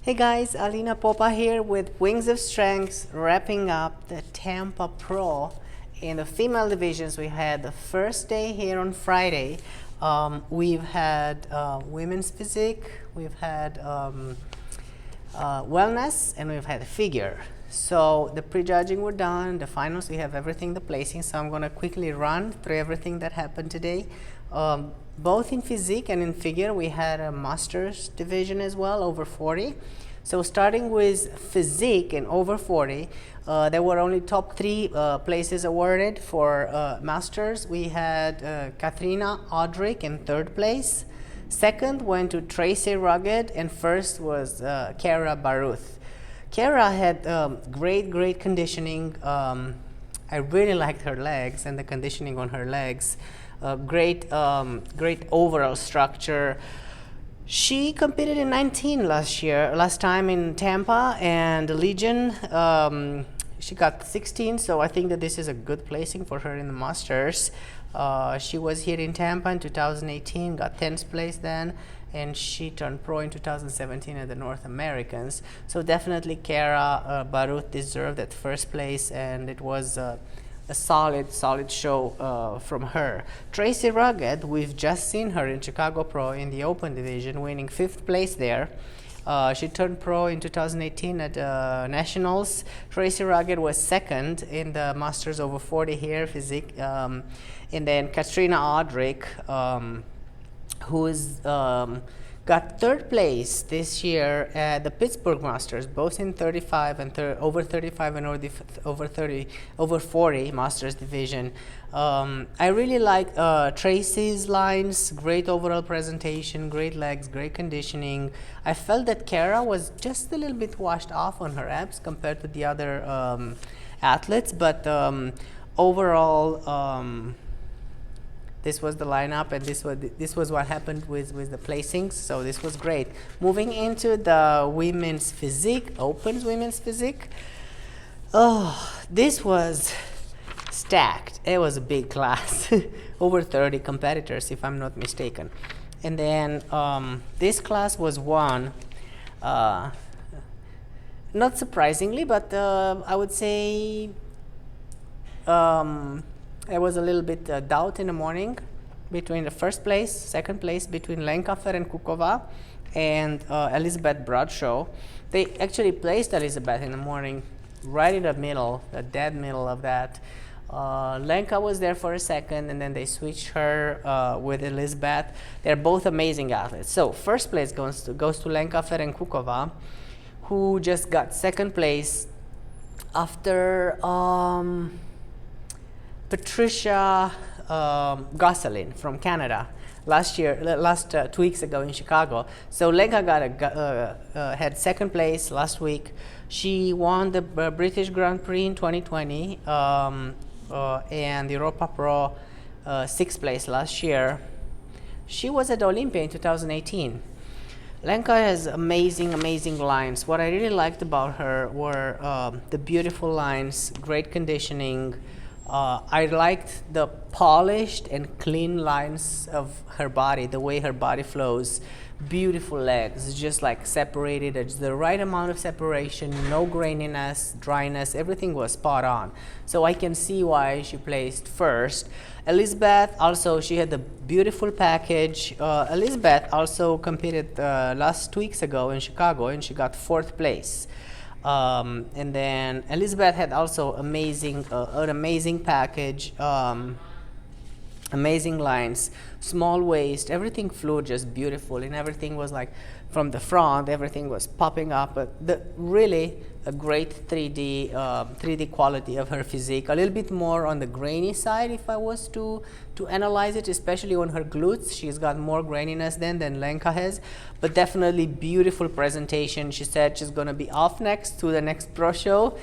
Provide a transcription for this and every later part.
Hey guys, Alina Popa here with Wings of Strength, wrapping up the Tampa Pro. In the female divisions, we had the first day here on Friday. We've had women's physique, we've had wellness, and we've had figure. So the prejudging were done, the finals, we have everything, the placing. So I'm going to quickly run through everything that happened today. Both in physique and in figure, we had a masters division as well, over 40. So starting with physique and over 40, there were only top 3 places awarded for masters. We had Katrina Audrick in 3rd place. Second went to Tracy Rugged, and first was Kara Baruth. Kara had great conditioning. I really liked her legs and the conditioning on her legs. Great overall structure. She competed in 19 last time in Tampa, and Legion, she got 16, so I think that this is a good placing for her in the Masters. She was here in Tampa in 2018, got 10th place then, and she turned pro in 2017 at the North Americans. So definitely Kara Baruth deserved that first place, and it was a solid show from her. Tracy Rugged, we've just seen her in Chicago Pro in the Open Division, winning 5th place there. She turned pro in 2018 at Nationals. Tracy Rugged was 2nd in the Masters over 40 here, physique. And then Katrina Audrick, who's got 3rd place this year at the Pittsburgh Masters, both in 35 and over 35 and over 40 Masters division. I really like Tracy's lines, great overall presentation, great legs, great conditioning. I felt that Kara was just a little bit washed off on her abs compared to the other athletes, but overall, this was the lineup, and this was what happened with the placings, so this was great. Moving into the women's physique, Opens women's physique. Oh, this was stacked. It was a big class, over 30 competitors if I'm not mistaken. And then this class was won, not surprisingly, but I would say there was a little bit doubt in the morning between the 1st place, 2nd place, between Lenkafer and Kukova and Elizabeth Bradshaw. They actually placed Elizabeth in the morning right in the middle, the dead middle of that. Lenka was there for a second, and then they switched her with Elizabeth. They're both amazing athletes. So 1st place goes to Lenkafer and Kukova, who just got 2nd place after Patricia Gosselin from Canada last 2 weeks ago in Chicago. So Lenka had 2nd place last week. She won the British Grand Prix in 2020 and the Europa Pro 6th place last year. She was at Olympia in 2018. Lenka has amazing lines. What I really liked about her were the beautiful lines, great conditioning. I liked the polished and clean lines of her body, the way her body flows. Beautiful legs, just like separated, it's the right amount of separation, no graininess, dryness, everything was spot on. So I can see why she placed 1st. Elizabeth also, she had the beautiful package. Elizabeth also competed 2 weeks ago in Chicago, and she got 4th place. And then Elizabeth had also an amazing package, amazing lines, small waist, everything flew just beautiful, and everything was like from the front, everything was popping up. But really a great 3D quality of her physique. A little bit more on the grainy side if I was to analyze it, especially on her glutes. She's got more graininess than Lenka has, but definitely beautiful presentation. She said she's going to be off next to the next pro show,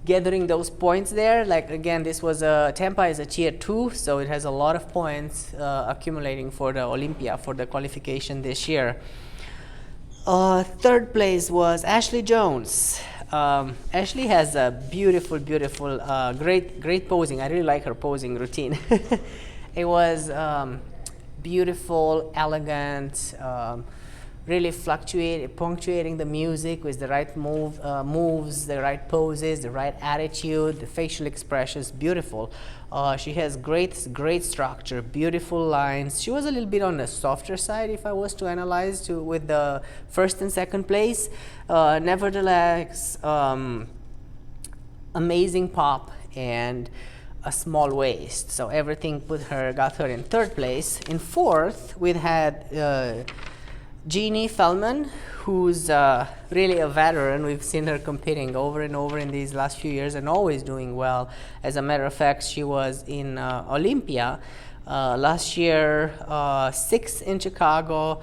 gathering those points there. Like again, this was Tampa is a tier 2, so it has a lot of points accumulating for the Olympia, for the qualification this year. 3rd place was Ashley Jones. Ashley has a beautiful, great posing. I really like her posing routine. It was beautiful, elegant, really punctuating the music with the right moves, the right poses, the right attitude, the facial expressions, beautiful. She has great structure, beautiful lines. She was a little bit on the softer side if I was to analyze with the first and second place. Nevertheless, amazing pop and a small waist, so everything got her in third place. In fourth, we had Jeannie Feldman, who's really a veteran. We've seen her competing over and over in these last few years and always doing well. As a matter of fact, she was in Olympia last year, 6th in Chicago,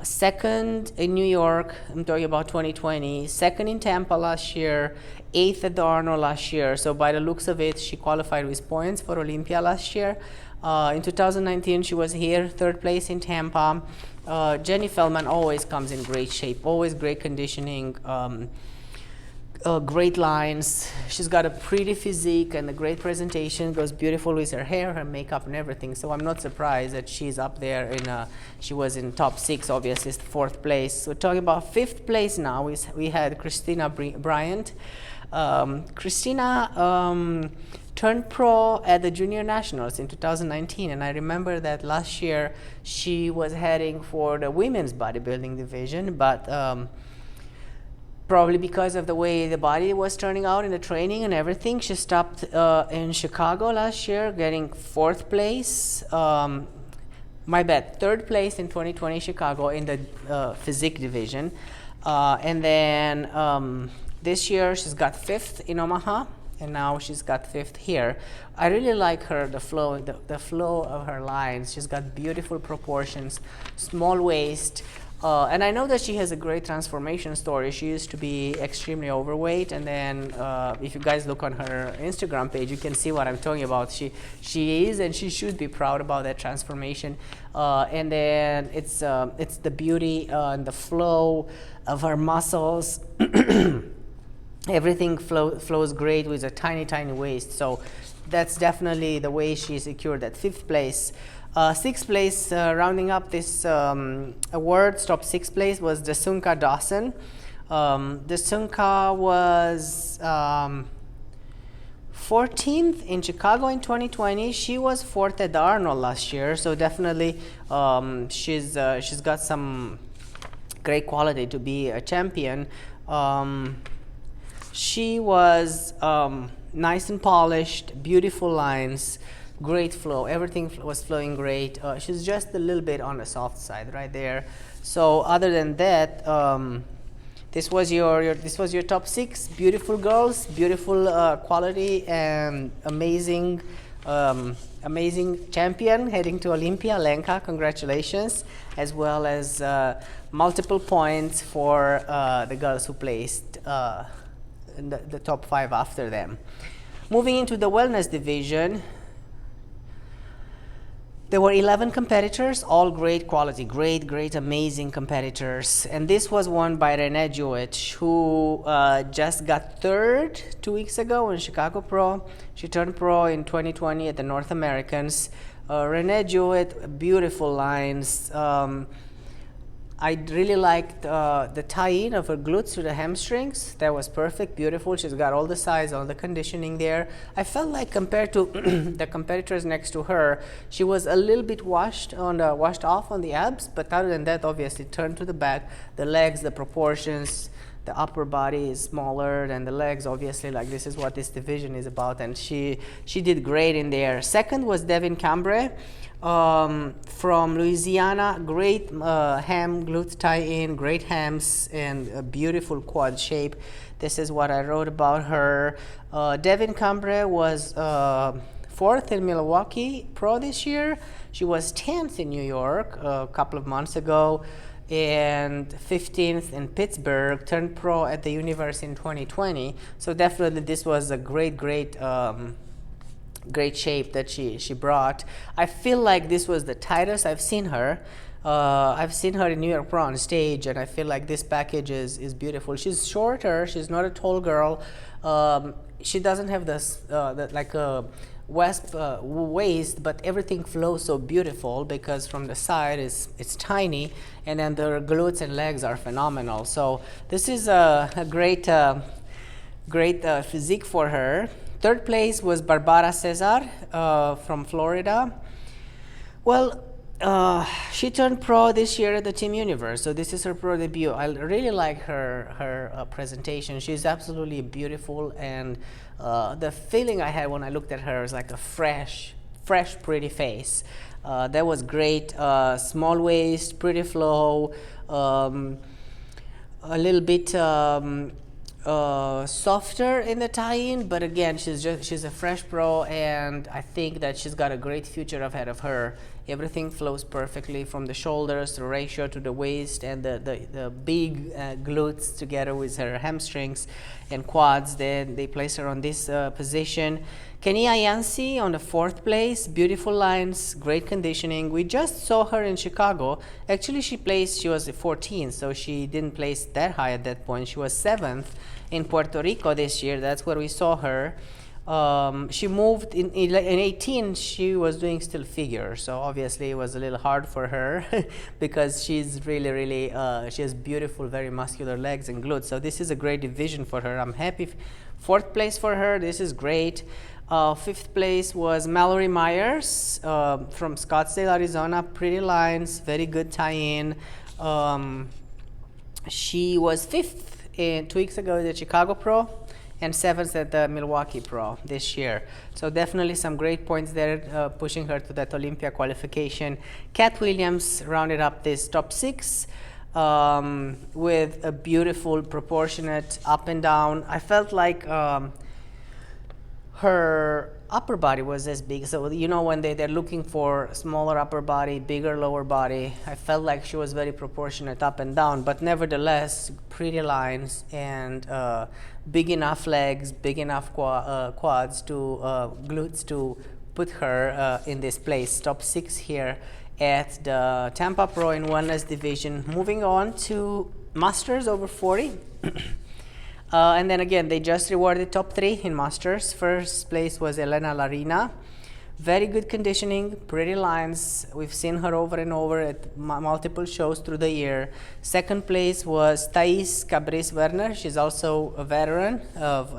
2nd in New York, I'm talking about 2020, 2nd in Tampa last year, 8th at the Arnold last year. So by the looks of it, she qualified with points for Olympia last year. In 2019, she was here, 3rd place in Tampa. Jenny Feldman always comes in great shape, always great conditioning, great lines. She's got a pretty physique and a great presentation, goes beautiful with her hair, her makeup and everything. So I'm not surprised that she's up there she was in top 6, obviously 4th place. We're talking about 5th place now. We had Christina Bryant. Christina turned pro at the Junior Nationals in 2019, and I remember that last year she was heading for the women's bodybuilding division, but probably because of the way the body was turning out in the training and everything, she stopped in Chicago last year, getting 4th place. My bad, 3rd place in 2020 Chicago in the physique division. And then this year she's got 5th in Omaha, and now she's got 5th here. I really like her, the flow of her lines. She's got beautiful proportions, small waist. And I know that she has a great transformation story. She used to be extremely overweight, and then if you guys look on her Instagram page, you can see what I'm talking about. She is, and she should be proud about that transformation. And then it's the beauty and the flow of her muscles. Everything flows great with a tiny waist. So that's definitely the way she secured that 5th place. 6th place, rounding up this award, top 6th place, was Desunka Dawson. Desunka was 14th in Chicago in 2020. She was 4th at the Arnold last year, so definitely she's got some great quality to be a champion. She was nice and polished, beautiful lines, great flow. Everything was flowing great. She's just a little bit on the soft side right there. So other than that, this was your top 6 beautiful girls, beautiful quality, and amazing champion heading to Olympia. Lenka, congratulations, as well as multiple points for the girls who placed in the top 5 after them. Moving into the wellness division, there were 11 competitors, all great quality, great, amazing competitors. And this was won by Renee Jewett, who just got 3rd 2 weeks ago in Chicago Pro. She turned pro in 2020 at the North Americans. Renee Jewett, beautiful lines. I really liked the tie-in of her glutes to the hamstrings. That was perfect, beautiful. She's got all the size, all the conditioning there. I felt like compared to the competitors next to her, she was a little bit washed off on the abs, but other than that, obviously turned to the back, the legs, the proportions, the upper body is smaller than the legs, obviously, like this is what this division is about, and she did great in there. Second was Devin Cambre. From Louisiana, great ham glute tie-in, great hams, and a beautiful quad shape. This is what I wrote about her. Devin Cambre was 4th in Milwaukee Pro this year. She was 10th in New York a couple of months ago, and 15th in Pittsburgh, turned pro at the Universe in 2020. So definitely this was a great shape that she brought. I feel like this was the tightest I've seen her. I've seen her in New York Pro on stage, and I feel like this package is beautiful. She's shorter. She's not a tall girl. She doesn't have this like a waist, but everything flows so beautiful because from the side it's tiny, and then the glutes and legs are phenomenal. So this is a great physique for her. Third place was Barbara Cesar from Florida. Well, she turned pro this year at the Team Universe, so this is her pro debut. I really like her presentation. She's absolutely beautiful, and the feeling I had when I looked at her was like a fresh, pretty face. That was great. Small waist, pretty flow, a little bit softer in the tie-in, but again, she's a fresh pro, and I think that she's got a great future ahead of her. Everything flows perfectly from the shoulders, the ratio to the waist, and the big glutes together with her hamstrings and quads. Then they place her on this position. Kenia Yancy on the 4th place, beautiful lines, great conditioning. We just saw her in Chicago. Actually, she was 14th, so she didn't place that high at that point. She was 7th in Puerto Rico this year. That's where we saw her. She moved in 18. She was doing still figure, so obviously it was a little hard for her because she's really she has beautiful, very muscular legs and glutes. So this is a great division for her. I'm happy. 4th place for her. This is great. 5th place was Mallory Myers from Scottsdale, Arizona. Pretty lines, very good tie-in. She was 5th 2 weeks ago at the Chicago Pro, and 7th at the Milwaukee Pro this year. So definitely some great points there, pushing her to that Olympia qualification. Kat Williams rounded up this top 6 with a beautiful, proportionate up and down. I felt like her upper body was as big. So, you know, when they're looking for smaller upper body, bigger lower body, I felt like she was very proportionate up and down, but nevertheless, pretty lines and big enough legs, big enough quads to glutes to put her in this place. Top 6 here at the Tampa Pro in wellness division. Moving on to Masters over 40. And then again, they just rewarded top 3 in Masters. First place was Alina. Very good conditioning, pretty lines. We've seen her over and over at multiple shows through the year. Second place was Thais Cabris-Werner. She's also a veteran of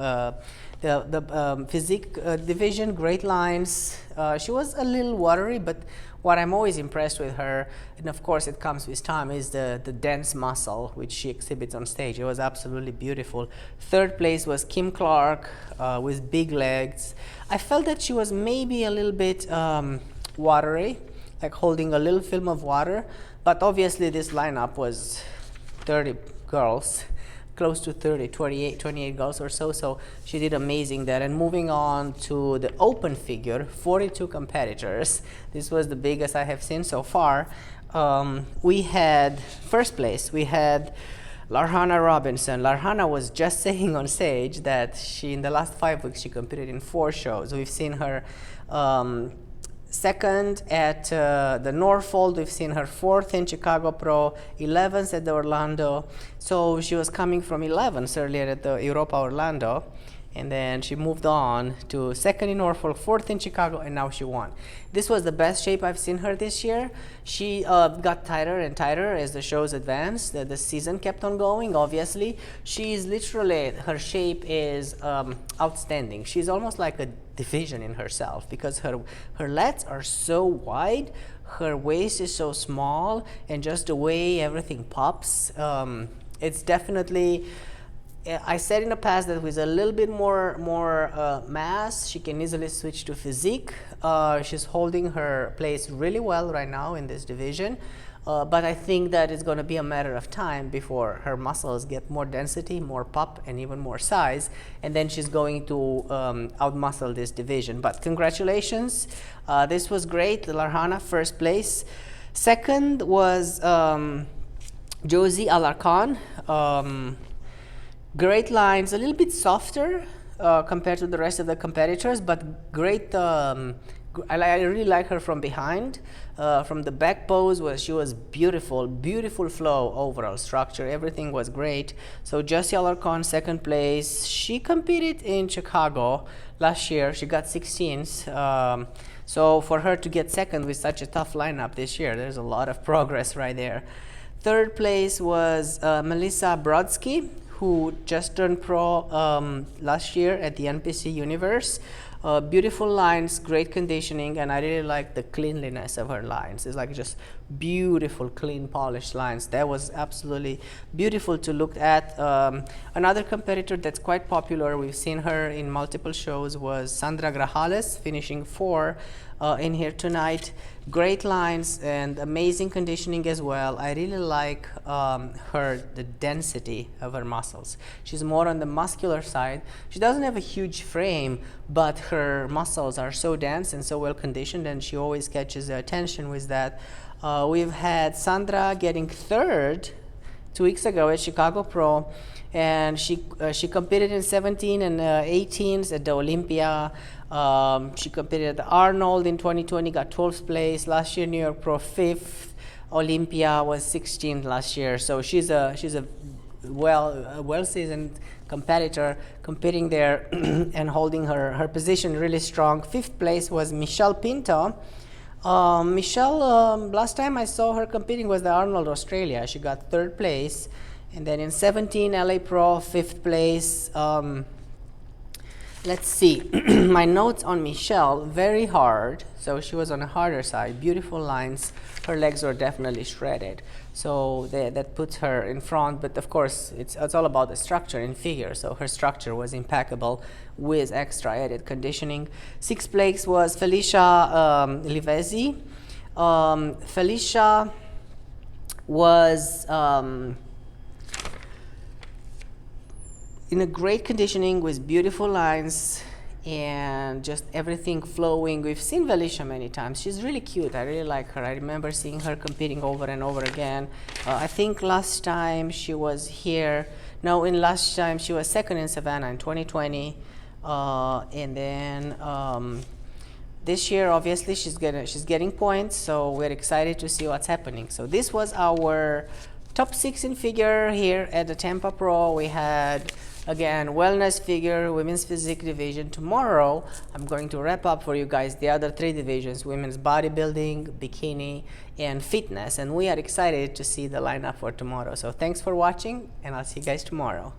the Physique division. Great lines. She was a little watery, but what I'm always impressed with her, and of course it comes with time, is the dense muscle which she exhibits on stage. It was absolutely beautiful. Third place was Kim Clark with big legs. I felt that she was maybe a little bit watery, like holding a little film of water, but obviously this lineup was 30 girls, close to 30, 28 girls or so, so she did amazing there. And moving on to the open figure, 42 competitors. This was the biggest I have seen so far. We had, first place, we had Larhana Robinson. Larhana was just saying on stage that in the last 5 weeks, she competed in 4 shows. We've seen her second at the Norfolk. We've seen her 4th in Chicago Pro, 11th at the Orlando. So she was coming from 11th earlier at the Europa Orlando, and then she moved on to 2nd in Norfolk, 4th in Chicago, and now she won. This was the best shape I've seen her this year. She got tighter and tighter as the shows advanced. The season kept on going, obviously. She's literally, her shape is outstanding. She's almost like a division in herself because her lats are so wide, her waist is so small, and just the way everything pops, it's definitely, I said in the past that with a little bit more mass, she can easily switch to Physique. She's holding her place really well right now in this division, but I think that it's going to be a matter of time before her muscles get more density, more pop, and even more size, and then she's going to outmuscle this division. But congratulations, this was great. Larhana, first place. Second was Josie Alarcon. Great lines, a little bit softer compared to the rest of the competitors, but great I really like her from behind. From the back pose, she was beautiful flow, overall structure, everything was great. So Jessie Alarcon, second place. She competed in Chicago last year. She got 16th. So for her to get second with such a tough lineup this year, there's a lot of progress right there. Third place was Melissa Brodsky, who just turned pro last year at the NPC Universe. Beautiful lines, great conditioning, and I really like the cleanliness of her lines. It's like just beautiful, clean, polished lines. That was absolutely beautiful to look at. Another competitor that's quite popular, we've seen her in multiple shows, was Sandra Grajales, finishing 4 in here tonight. Great lines and amazing conditioning as well. I really like the density of her muscles. She's more on the muscular side. She doesn't have a huge frame, but her muscles are so dense and so well conditioned, and she always catches the attention with that. We've had Sandra getting 3rd 2 weeks ago at Chicago Pro, and she competed in 17 and 18s at the Olympia. She competed at the Arnold in 2020, got 12th place. Last year, New York Pro 5th. Olympia was 16th last year. So she's a well-seasoned competitor, competing there and holding her position really strong. 5th place was Michelle Pinto. Michelle, last time I saw her competing was the Arnold Australia. She got 3rd place. And then in 17, LA Pro, 5th place. Let's see, my notes on Michelle, very hard. So she was on the harder side, beautiful lines. Her legs were definitely shredded. So that puts her in front, but of course, it's all about the structure in figure. So her structure was impeccable with extra added conditioning. 6th place was Felicia Livesi. Felicia was in a great conditioning with beautiful lines and just everything flowing. We've seen Felicia many times. She's really cute. I really like her. I remember seeing her competing over and over again. I think last time she was here, last time she was 2nd in Savannah in 2020. And then this year, obviously, she's getting points, so we're excited to see what's happening. So this was our top 6 in figure here at the Tampa Pro. We had, again, wellness figure, women's physique division. Tomorrow, I'm going to wrap up for you guys the other 3 divisions, women's bodybuilding, bikini, and fitness. And we are excited to see the lineup for tomorrow. So thanks for watching, and I'll see you guys tomorrow.